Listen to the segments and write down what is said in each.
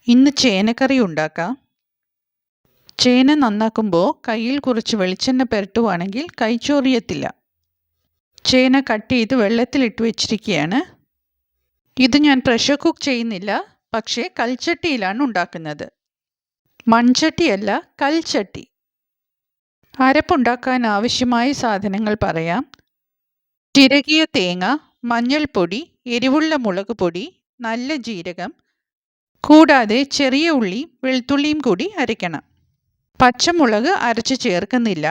ഇന്ന് ചേനക്കറി ഉണ്ടാക്കാം. ചേന നന്നാക്കുമ്പോൾ കയ്യിൽ കുറച്ച് വെളിച്ചെണ്ണ പുരട്ടുവാണെങ്കിൽ കൈ ചൊറിയത്തില്ല. ചേന കട്ട് ചെയ്ത് വെള്ളത്തിലിട്ട് വെച്ചിരിക്കുകയാണ്. ഇത് ഞാൻ പ്രഷർ കുക്ക് ചെയ്യുന്നില്ല, പക്ഷേ കൽച്ചട്ടിയിലാണ് ഉണ്ടാക്കുന്നത്. മൺചട്ടിയല്ല, കൽച്ചട്ടി. അരപ്പുണ്ടാക്കാൻ ആവശ്യമായ സാധനങ്ങൾ പറയാം. ചിരകിയ തേങ്ങ, മഞ്ഞൾപ്പൊടി, എരിവുള്ള മുളക് പൊടി, നല്ല ജീരകം, കൂടാതെ ചെറിയ ഉള്ളി വെളുത്തുള്ളിയും കൂടി അരയ്ക്കണം. പച്ചമുളക് അരച്ച് ചേർക്കുന്നില്ല.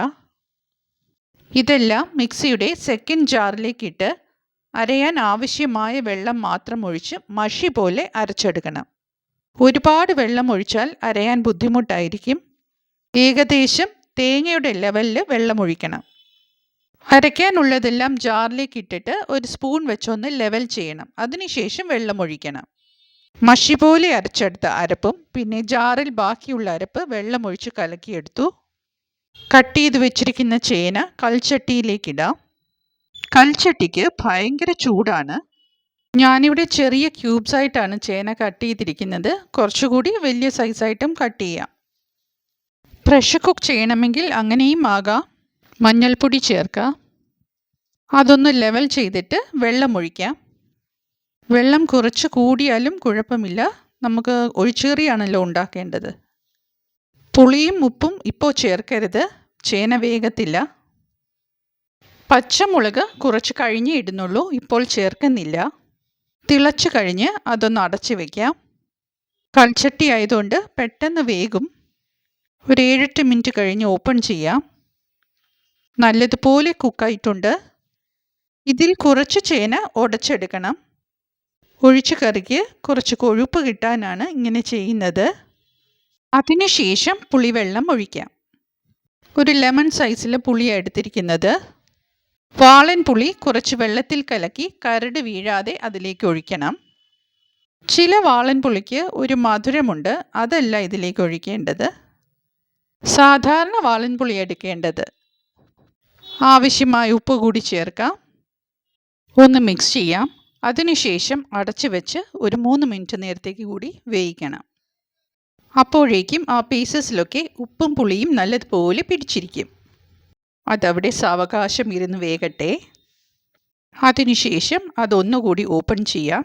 ഇതെല്ലാം മിക്സിയുടെ സെക്കൻഡ് ജാറിലേക്കിട്ട് അരയാൻ ആവശ്യമായ വെള്ളം മാത്രം ഒഴിച്ച് മഷി പോലെ അരച്ചെടുക്കണം. ഒരുപാട് വെള്ളം ഒഴിച്ചാൽ അരയാൻ ബുദ്ധിമുട്ടായിരിക്കും. ഏകദേശം തേങ്ങയുടെ ലെവലിൽ വെള്ളം ഒഴിക്കണം. അരയ്ക്കാനുള്ളതെല്ലാം ജാറിലേക്കിട്ടിട്ട് ഒരു സ്പൂൺ വെച്ചൊന്ന് ലെവൽ ചെയ്യണം. അതിനുശേഷം വെള്ളം ഒഴിക്കണം. മഷി പോലെ അരച്ചെടുത്ത അരപ്പും പിന്നെ ജാറിൽ ബാക്കിയുള്ള അരപ്പ് വെള്ളമൊഴിച്ച് കലക്കിയെടുത്തു. കട്ട് ചെയ്ത് വെച്ചിരിക്കുന്ന ചേന കൽച്ചട്ടിയിലേക്കിടാം. കൽച്ചട്ടിക്ക് ഭയങ്കര ചൂടാണ്. ഞാനിവിടെ ചെറിയ ക്യൂബ്സ് ആയിട്ടാണ് ചേന കട്ട് ചെയ്തിരിക്കുന്നത്. കുറച്ചുകൂടി വലിയ സൈസായിട്ടും കട്ട് ചെയ്യാം. പ്രഷർ കുക്ക് ചെയ്യണമെങ്കിൽ അങ്ങനെയും ആകാം. മഞ്ഞൾപ്പൊടി ചേർക്കാം. അതൊന്ന് ലെവൽ ചെയ്തിട്ട് വെള്ളം ഒഴിക്കാം. വെള്ളം കുറച്ച് കൂടിയാലും കുഴപ്പമില്ല, നമുക്ക് ഒഴിച്ചേറിയാണല്ലോ ഉണ്ടാക്കേണ്ടത്. പുളിയും ഉപ്പും ഇപ്പോൾ ചേർക്കരുത്, ചേന വേഗത്തില്ല. പച്ചമുളക് കുറച്ച് കഴിഞ്ഞേ ഇടുന്നുള്ളൂ, ഇപ്പോൾ ചേർക്കുന്നില്ല. തിളച്ച് കഴിഞ്ഞ് അതൊന്ന് അടച്ച് വയ്ക്കാം. കൽച്ചട്ടി ആയതുകൊണ്ട് പെട്ടെന്ന് വേകും. ഒരു 7-8 മിനിറ്റ് കഴിഞ്ഞ് ഓപ്പൺ ചെയ്യാം. നല്ലതുപോലെ കുക്കായിട്ടുണ്ട്. ഇതിൽ കുറച്ച് ചേന ഉടച്ചെടുക്കണം. ഒഴിച്ച് കറിക്ക് കുറച്ച് കൊഴുപ്പ് കിട്ടാനാണ് ഇങ്ങനെ ചെയ്യുന്നത്. അതിനുശേഷം പുളിവെള്ളം ഒഴിക്കാം. ഒരു ലെമൺ സൈസിൽ പുളിയാണ് എടുത്തിരിക്കുന്നത്. വാളൻ പുളി കുറച്ച് വെള്ളത്തിൽ കലക്കി കരട് വീഴാതെ അതിലേക്ക് ഒഴിക്കണം. ചില വാളൻ പുളിക്ക് ഒരു മധുരമുണ്ട്, അതല്ല ഇതിലേക്ക് ഒഴിക്കേണ്ടത്. സാധാരണ വാളൻ പുളി എടുക്കേണ്ടത്. ആവശ്യമായ ഉപ്പ് കൂടി ചേർക്കാം. ഒന്ന് മിക്സ് ചെയ്യാം. അതിനുശേഷം അടച്ചു വെച്ച് ഒരു 3 മിനിറ്റ് നേരത്തേക്ക് കൂടി വേവിക്കണം. അപ്പോഴേക്കും ആ പീസസിലൊക്കെ ഉപ്പും പുളിയും നല്ലതുപോലെ പിടിച്ചിരിക്കും. അതവിടെ സാവകാശം ഇരുന്ന് വേകട്ടെ. അതിനുശേഷം അതൊന്നുകൂടി ഓപ്പൺ ചെയ്യാം.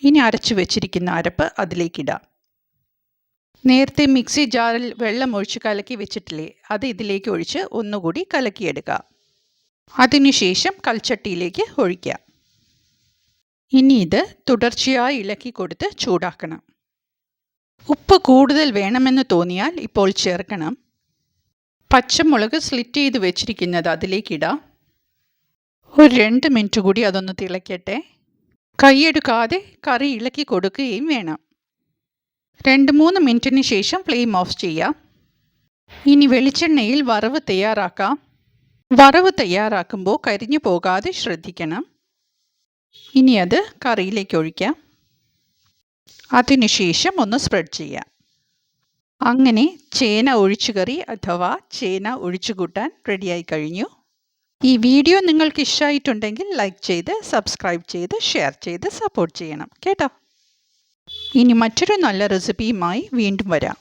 ഇനി അരച്ചു വെച്ചിരിക്കുന്ന അരപ്പ് അതിലേക്കിടാം. നേരത്തെ മിക്സി ജാറിൽ വെള്ളം ഒഴിച്ച് കലക്കി വെച്ചിട്ടില്ലേ, അത് ഇതിലേക്ക് ഒഴിച്ച് ഒന്നുകൂടി കലക്കിയെടുക്കുക. അതിനുശേഷം കൽച്ചട്ടിയിലേക്ക് ഒഴിക്കാം. ഇനി ഇത് തുടർച്ചയായി ഇളക്കി കൊടുത്ത് ചൂടാക്കണം. ഉപ്പ് കൂടുതൽ വേണമെന്ന് തോന്നിയാൽ ഇപ്പോൾ ചേർക്കണം. പച്ചമുളക് സ്ലിറ്റ് ചെയ്ത് വെച്ചിരിക്കുന്നത് അതിലേക്കിടാം. ഒരു 2 മിനിറ്റ് കൂടി അതൊന്ന് തിളയ്ക്കട്ടെ. കൈയെടുക്കാതെ കറി ഇളക്കി കൊടുക്കുകയും വേണം. 2-3 മിനിറ്റിന് ശേഷം ഫ്ലെയിം ഓഫ് ചെയ്യാം. ഇനി വെളിച്ചെണ്ണയിൽ വറവ് തയ്യാറാക്കാം. വറവ് തയ്യാറാക്കുമ്പോൾ കരിഞ്ഞു പോകാതെ ശ്രദ്ധിക്കണം. ഇനി അത് കറിയിലേക്ക് ഒഴിക്കാം. അതിനുശേഷം ഒന്ന് സ്പ്രെഡ് ചെയ്യാം. അങ്ങനെ ചേന ഒഴിച്ചുകറി അഥവാ ചേന ഒഴിച്ചുകൂട്ടാൻ റെഡിയായി കഴിഞ്ഞു. ഈ വീഡിയോ നിങ്ങൾക്ക് ഇഷ്ടമായിട്ടുണ്ടെങ്കിൽ ലൈക്ക് ചെയ്ത് സബ്സ്ക്രൈബ് ചെയ്ത് ഷെയർ ചെയ്ത് സപ്പോർട്ട് ചെയ്യണം കേട്ടോ. ഇനി മറ്റൊരു നല്ല റെസിപ്പിയുമായി വീണ്ടും വരാം.